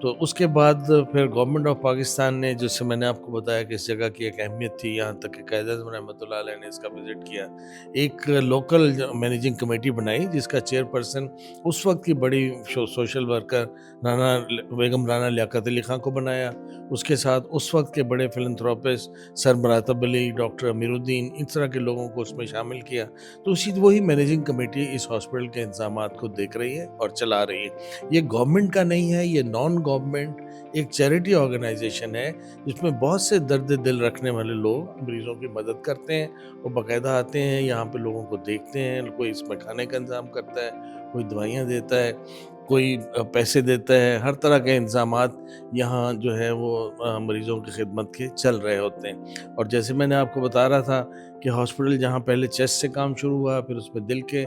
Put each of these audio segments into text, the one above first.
تو اس کے بعد پھر گورنمنٹ آف پاکستان نے، جس سے میں نے آپ کو بتایا کہ اس جگہ کی ایک اہمیت تھی، یہاں تک کہ قائد اعظم رحمۃ اللہ علیہ نے اس کا وزٹ کیا، ایک لوکل مینیجنگ کمیٹی بنائی جس کا چیئر پرسن اس وقت کی بڑی سوشل ورکر بیگم رانا لیاقت علی خان کو بنایا، اس کے ساتھ اس وقت کے بڑے فلنتھراپسٹ سر مراتب علی، ڈاکٹر امیر الدین، اس طرح کے لوگوں کو اس میں شامل کیا۔ تو وہی مینیجنگ کمیٹی اس ہاسپٹل کے انتظامات کو دیکھ رہی ہے اور چلا رہی ہے۔ یہ گورنمنٹ کا نہیں ہے، یہ نان گورنمنٹ ایک چیریٹی آرگنائزیشن ہے جس میں بہت سے درد دل رکھنے والے لوگ مریضوں کی مدد کرتے ہیں۔ وہ باقاعدہ آتے ہیں یہاں پہ، لوگوں کو دیکھتے ہیں، کوئی اس میں کھانے کا انتظام کرتا ہے، کوئی دوائیاں دیتا ہے، کوئی پیسے دیتا ہے، ہر طرح کے انتظامات یہاں جو ہے وہ مریضوں کی خدمت کے چل رہے ہوتے ہیں۔ اور جیسے میں نے آپ کو بتا رہا تھا کہ ہاسپٹل جہاں پہلے چیسٹ سے کام شروع ہوا، پھر اس میں دل کے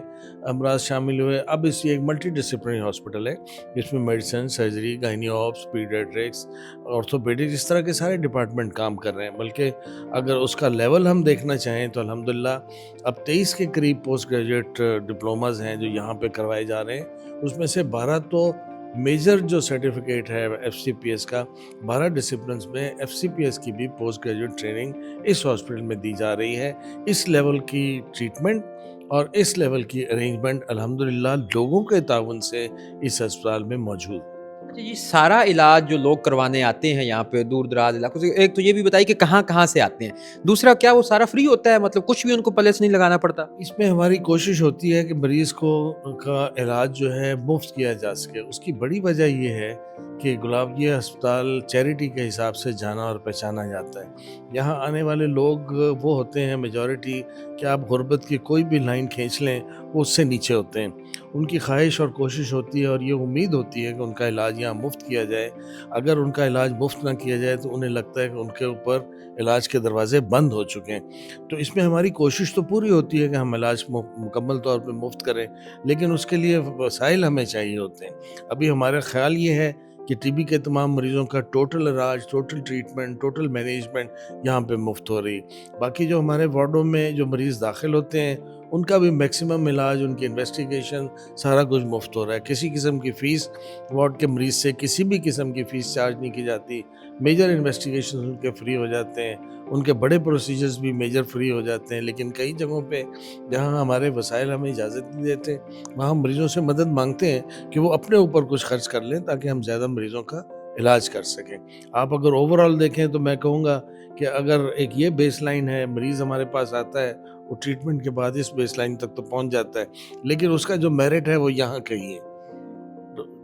امراض شامل ہوئے، اب اس یہ ایک ملٹی ڈسپلنری ہاسپٹل ہے جس میں میڈیسن، سرجری، گائنی آپس، پیڈیاٹرکس، آرتھوپیڈکس، اس طرح کے سارے ڈپارٹمنٹ کام کر رہے ہیں۔ بلکہ اگر اس کا لیول ہم دیکھنا چاہیں تو الحمدللہ اب 23 کے قریب پوسٹ گریجویٹ ڈپلوماز ہیں جو یہاں پہ کروائے جا رہے ہیں۔ اس میں سے 12 تو میجر جو سرٹیفکیٹ ہے ایف سی پی ایس کا، 12 ڈسپلنز میں ایف سی پی ایس کی بھی پوسٹ گریجویٹ ٹریننگ اس ہاسپٹل میں دی جا رہی ہے۔ اس لیول کی ٹریٹمنٹ اور اس لیول کی ارینجمنٹ الحمدللہ لوگوں کے تعاون سے اس ہسپتال میں موجود۔ اچھا، یہ سارا علاج جو لوگ کروانے آتے ہیں یہاں پہ دور دراز علاقوں سے، ایک تو یہ بھی بتائیے کہ کہاں کہاں سے آتے ہیں، دوسرا کیا وہ سارا فری ہوتا ہے، مطلب کچھ بھی ان کو پہلے سے نہیں لگانا پڑتا؟ اس میں ہماری کوشش ہوتی ہے کہ مریض کا علاج جو ہے مفت کیا جا سکے۔ اس کی بڑی وجہ یہ ہے کہ گلاب یہ ہسپتال چیریٹی کے حساب سے جانا اور پہچانا جاتا ہے۔ یہاں آنے والے لوگ وہ ہوتے ہیں میجورٹی کہ آپ غربت کی کوئی بھی لائن کھینچ لیں وہ اس سے نیچے ہوتے ہیں۔ ان کی خواہش اور کوشش ہوتی ہے اور یہ امید ہوتی ہے کہ ان کا علاج یہاں مفت کیا جائے۔ اگر ان کا علاج مفت نہ کیا جائے تو انہیں لگتا ہے کہ ان کے اوپر علاج کے دروازے بند ہو چکے ہیں۔ تو اس میں ہماری کوشش تو پوری ہوتی ہے کہ ہم علاج مکمل طور پہ مفت کریں، لیکن اس کے لیے وسائل ہمیں چاہیے ہوتے ہیں۔ ابھی ہمارا خیال یہ ہے کہ ٹی بی کے تمام مریضوں کا ٹوٹل علاج، ٹوٹل ٹریٹمنٹ، ٹوٹل مینجمنٹ یہاں پہ مفت ہو رہی ہے۔ باقی جو ہمارے وارڈوں میں جو مریض داخل ہوتے ہیں ان کا بھی میکسیمم علاج، ان کی انویسٹیگیشن، سارا کچھ مفت ہو رہا ہے۔ کسی قسم کی فیس وارڈ کے مریض سے کسی بھی قسم کی فیس چارج نہیں کی جاتی۔ میجر انویسٹیگیشن ان کے فری ہو جاتے ہیں، ان کے بڑے پروسیجرز بھی میجر فری ہو جاتے ہیں۔ لیکن کئی جگہوں پہ جہاں ہمارے وسائل ہمیں اجازت نہیں دیتے، وہاں ہم مریضوں سے مدد مانگتے ہیں کہ وہ اپنے اوپر کچھ خرچ کر لیں تاکہ ہم زیادہ مریضوں کا علاج کر سکیں۔ آپ اگر اوور آل دیکھیں تو میں کہوں گا کہ اگر ایک یہ بیس لائن ہے، مریض ہمارے پاس آتا ہے، وہ ٹریٹمنٹ کے بعد اس بیس لائن تک تو پہنچ جاتا ہے، لیکن اس کا جو میرٹ ہے وہ یہاں کہیں ہے۔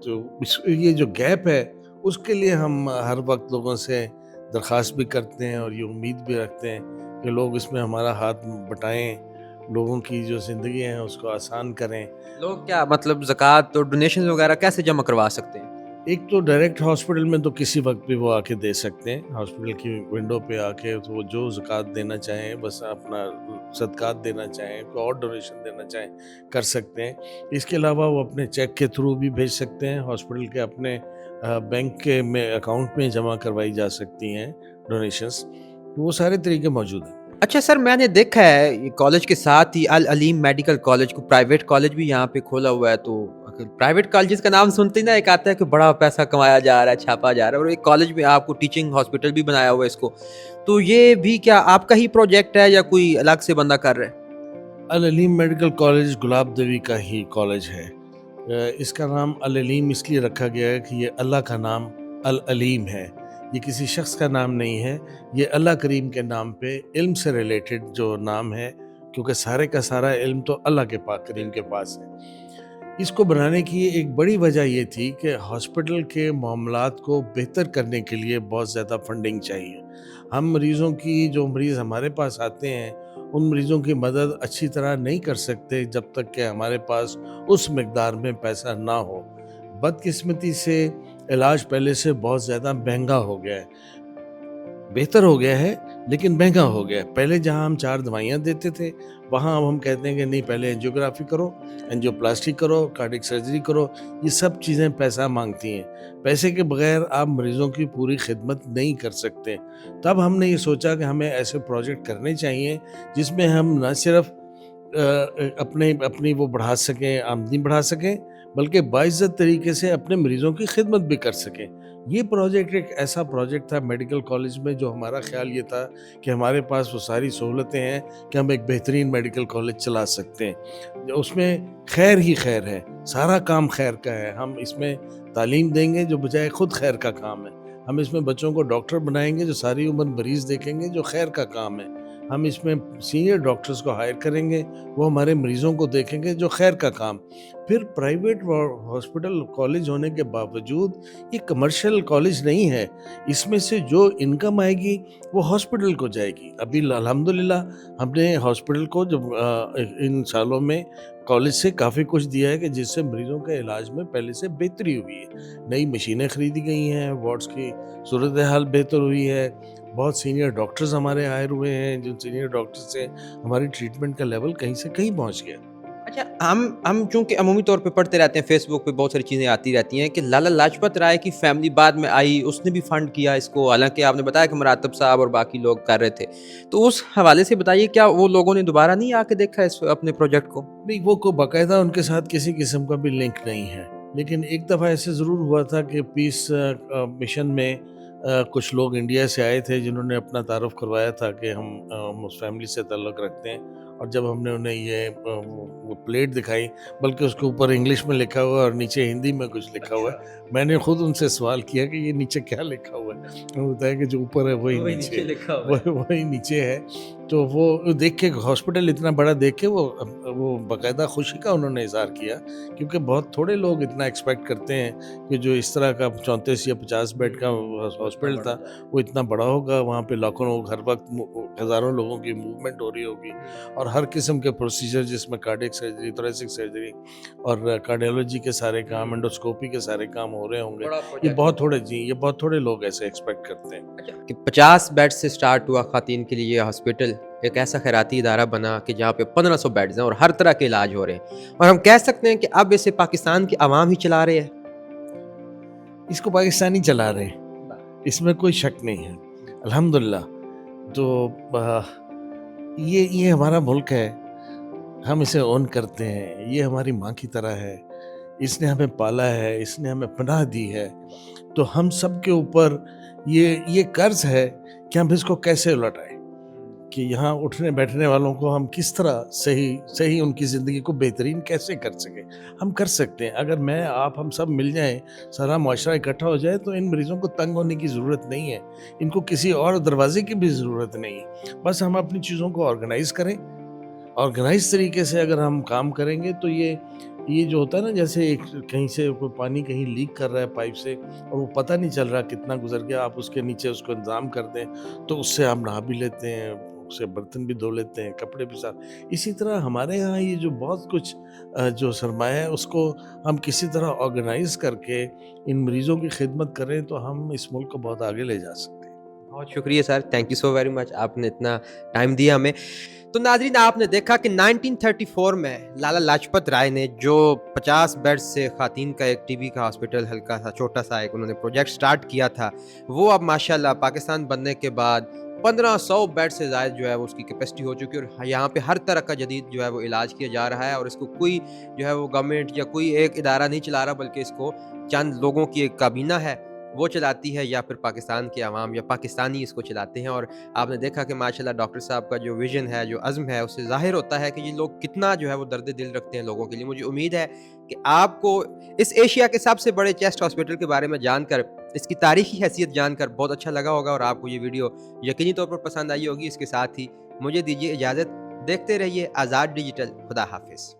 تو یہ جو گیپ ہے اس کے لیے ہم ہر وقت لوگوں سے درخواست بھی کرتے ہیں اور یہ امید بھی رکھتے ہیں کہ لوگ اس میں ہمارا ہاتھ بٹائیں، لوگوں کی جو زندگی ہیں اس کو آسان کریں۔ لوگ کیا مطلب زکوٰۃ اور ڈونیشن وغیرہ کیسے جمع کروا سکتے ہیں؟ ایک تو ڈائریکٹ ہاسپٹل میں تو کسی وقت بھی وہ آ کے دے سکتے ہیں، ہاسپٹل کی ونڈو پہ آ کے تو وہ جو زکوٰۃ دینا چاہیں، بس اپنا صدقات دینا چاہیں، کوئی اور ڈونیشن دینا چاہیں کر سکتے ہیں۔ اس کے علاوہ وہ اپنے چیک کے تھرو بھی بھیج سکتے ہیں، ہاسپٹل کے اپنے بینک کے میں اکاؤنٹ میں جمع کروائی جا سکتی ہیں ڈونیشنز، وہ سارے طریقے موجود ہیں۔ اچھا سر، میں نے دیکھا ہے یہ کالج کے ساتھ ہی العلیم میڈیکل کالج کو پرائیویٹ کالج بھی یہاں پہ کھولا ہوا ہے، تو پرائیویٹ کالجز کا نام سنتے ہی نا ایک آتا ہے کہ بڑا پیسہ کمایا جا رہا ہے، چھاپا جا رہا ہے، اور ایک کالج میں آپ کو ٹیچنگ ہاسپٹل بھی بنایا ہوا ہے اس کو، تو یہ بھی کیا آپ کا ہی پروجیکٹ ہے یا کوئی الگ سے بندہ کر رہا ہے؟ العلیم میڈیکل کالج گلاب دیوی کا ہی کالج ہے۔ اس کا نام العلیم اس لیے رکھا گیا ہے کہ یہ اللہ کا نام العلیم ہے، یہ کسی شخص کا نام نہیں ہے، یہ اللہ کریم کے نام پہ علم سے ریلیٹڈ جو نام ہے، کیونکہ سارے کا سارا علم تو اللہ کے پاک کریم کے پاس ہے۔ اس کو بنانے کی ایک بڑی وجہ یہ تھی کہ ہاسپٹل کے معاملات کو بہتر کرنے کے لیے بہت زیادہ فنڈنگ چاہیے۔ ہم مریضوں کی، جو مریض ہمارے پاس آتے ہیں، ان مریضوں کی مدد اچھی طرح نہیں کر سکتے جب تک کہ ہمارے پاس اس مقدار میں پیسہ نہ ہو۔ بدقسمتی سے علاج پہلے سے بہت زیادہ مہنگا ہو گیا ہے، بہتر ہو گیا ہے لیکن مہنگا ہو گیا ہے۔ پہلے جہاں ہم 4 دوائیاں دیتے تھے، وہاں اب ہم کہتے ہیں کہ نہیں، پہلے اینجیوگرافی کرو، اینجیو پلاسٹی کرو، کارڈک سرجری کرو۔ یہ سب چیزیں پیسہ مانگتی ہیں، پیسے کے بغیر آپ مریضوں کی پوری خدمت نہیں کر سکتے۔ تب ہم نے یہ سوچا کہ ہمیں ایسے پروجیکٹ کرنے چاہیے جس میں ہم نہ صرف اپنی وہ بڑھا سکیں، آمدنی بڑھا سکیں، بلکہ باعزت طریقے سے اپنے مریضوں کی خدمت بھی کر سکیں۔ یہ پروجیکٹ ایک ایسا پروجیکٹ تھا میڈیکل کالج میں جو ہمارا خیال یہ تھا کہ ہمارے پاس وہ ساری سہولتیں ہیں کہ ہم ایک بہترین میڈیکل کالج چلا سکتے ہیں. اس میں خیر ہی خیر ہے, سارا کام خیر کا ہے. ہم اس میں تعلیم دیں گے جو بجائے خود خیر کا کام ہے. ہم اس میں بچوں کو ڈاکٹر بنائیں گے جو ساری عمر مریض دیکھیں گے جو خیر کا کام ہے. ہم اس میں سینئر ڈاکٹرز کو ہائر کریں گے, وہ ہمارے مریضوں کو دیکھیں گے جو خیر کا کام. پھر پرائیویٹ ہاسپٹل کالج ہونے کے باوجود یہ کمرشل کالج نہیں ہے. اس میں سے جو انکم آئے گی وہ ہاسپٹل کو جائے گی. ابھی الحمدللہ ہم نے ہاسپٹل کو جب ان سالوں میں کالج سے کافی کچھ دیا ہے کہ جس سے مریضوں کے علاج میں پہلے سے بہتری ہوئی ہے. نئی مشینیں خریدی گئی ہیں, وارڈز کی صورتحال بہتر ہوئی ہے. بہت سینئر ڈاکٹرز ہمارے ہائر ہوئے ہیں, جن سینئر ڈاکٹر سے ہماری ٹریٹمنٹ کا لیول کہیں سے کہیں پہنچ گیا. اچھا, ہم چونکہ عمومی طور پہ پڑھتے رہتے ہیں, فیس بک پہ بہت ساری چیزیں آتی رہتی ہیں کہ لالا لاجپت رائے کی فیملی بعد میں آئی, اس نے بھی فنڈ کیا اس کو, حالانکہ آپ نے بتایا کہ مراتب صاحب اور باقی لوگ کر رہے تھے. تو اس حوالے سے بتائیے, کیا وہ لوگوں نے دوبارہ نہیں آ کے دیکھا اس اپنے پروجیکٹ کو؟ نہیں, وہ کو باقاعدہ ان کے ساتھ کسی قسم کا بھی لنک نہیں ہے. لیکن ایک دفعہ ایسے ضرور ہوا تھا کہ پیس مشن میں کچھ لوگ انڈیا سے آئے تھے جنہوں نے اپنا تعارف کروایا تھا کہ ہم اس فیملی سے تعلق رکھتے ہیں. اور جب ہم نے انہیں یہ وہ پلیٹ دکھائی, بلکہ اس کے اوپر انگلش میں لکھا ہوا ہے اور نیچے ہندی میں کچھ لکھا ہوا ہے, میں نے خود ان سے سوال کیا کہ یہ نیچے کیا لکھا ہوا ہے. انہوں نے بتایا کہ جو اوپر ہے وہی نیچے لکھا ہوا ہے. وہی نیچے ہے. تو وہ دیکھ کے ہاسپٹل اتنا بڑا دیکھ کے وہ باقاعدہ خوشی کا انہوں نے اظہار کیا, کیونکہ بہت تھوڑے لوگ اتنا ایکسپیکٹ کرتے ہیں کہ جو اس طرح کا 34 یا 50 بیڈ کا ہاسپٹل تھا وہ اتنا بڑا ہوگا. وہاں پہ لاکھوں لوگ ہر وقت, ہزاروں لوگوں کی موومنٹ ہو رہی ہوگی, اور ہر قسم کے پروسیجر جس میں کارڈیک سرجری, تھوریسک سرجری اور کارڈیولوجی کے سارے کام, انڈوسکوپی کے سارے کام ہو رہے ہوں گے. یہ بہت تھوڑے لوگ ایسے ایکسپیکٹ کرتے ہیں. کہ 50 بیڈ سے سٹارٹ ہوا خواتین کے لیے یہ ہاسپٹل, ایک ایسا خیراتی ادارہ بنا کہ جہاں پہ 1500 بیڈز ہیں اور ہر طرح کے علاج ہو رہے ہیں, اور ہم کہہ سکتے ہیں کہ اب اسے پاکستان کی عوام ہی چلا رہے ہیں. اس کو پاکستانی چلا رہے ہیں, اس میں کوئی شک نہیں ہے الحمدللہ. تو یہ ہمارا ملک ہے, ہم اسے اون کرتے ہیں. یہ ہماری ماں کی طرح ہے, اس نے ہمیں پالا ہے, اس نے ہمیں پناہ دی ہے. تو ہم سب کے اوپر یہ قرض ہے کہ ہم اس کو کیسے لوٹائیں, کہ یہاں اٹھنے بیٹھنے والوں کو ہم کس طرح صحیح ان کی زندگی کو بہترین کیسے کر سکیں. ہم کر سکتے ہیں. اگر میں, آپ, ہم سب مل جائیں, سارا معاشرہ اکٹھا ہو جائے, تو ان مریضوں کو تنگ ہونے کی ضرورت نہیں ہے, ان کو کسی اور دروازے کی بھی ضرورت نہیں ہے. بس ہم اپنی چیزوں کو آرگنائز کریں. آرگنائز طریقے سے اگر ہم کام کریں گے تو یہ جو ہوتا ہے نا, جیسے ایک کہیں سے کوئی پانی کہیں لیک کر رہا ہے پائپ سے, اور وہ پتہ نہیں چل رہا کتنا گزر گیا, آپ اس کے نیچے اس کو انتظام کر دیں تو اس سے آپ نہا بھی لیتے ہیں, اس سے برتن بھی دھو لیتے ہیں, کپڑے بھی صاف. اسی طرح ہمارے ہاں یہ جو بہت کچھ جو سرمایہ ہے اس کو ہم کسی طرح آرگنائز کر کے ان مریضوں کی خدمت کریں تو ہم اس ملک کو بہت آگے لے جا سکتے ہیں. بہت شکریہ sir, thank you so very much, آپ نے اتنا ٹائم دیا ہمیں. تو ناظرین, آپ نے دیکھا کہ 1934 میں لالا لاجپت رائے نے جو 50 بیڈ سے خواتین کا ایک ٹی بی کا ہاسپٹل, ہلکا سا چھوٹا سا ایک انہوں نے پروجیکٹ سٹارٹ کیا تھا, وہ اب ماشاءاللہ پاکستان بننے کے بعد 1500 بیڈ سے زائد جو ہے وہ اس کی کیپیسٹی ہو چکی ہے, اور یہاں پہ ہر طرح کا جدید جو ہے وہ علاج کیا جا رہا ہے. اور اس کو کوئی جو ہے وہ گورنمنٹ یا کوئی ایک ادارہ نہیں چلا رہا, بلکہ اس کو چند لوگوں کی ایک کابینہ ہے وہ چلاتی ہے, یا پھر پاکستان کے عوام یا پاکستانی اس کو چلاتے ہیں. اور آپ نے دیکھا کہ ماشاءاللہ ڈاکٹر صاحب کا جو ویژن ہے, جو عزم ہے, اس سے ظاہر ہوتا ہے کہ یہ لوگ کتنا جو ہے وہ درد دل رکھتے ہیں لوگوں کے لیے. مجھے امید ہے کہ آپ کو اس ایشیا کے سب سے بڑے چیسٹ ہاسپٹل کے بارے میں جان کر, اس کی تاریخی حیثیت جان کر بہت اچھا لگا ہوگا, اور آپ کو یہ ویڈیو یقینی طور پر پسند آئی ہوگی. اس کے ساتھ ہی مجھے دیجیے اجازت, دیکھتے رہیے آزاد ڈیجیٹل. خدا حافظ.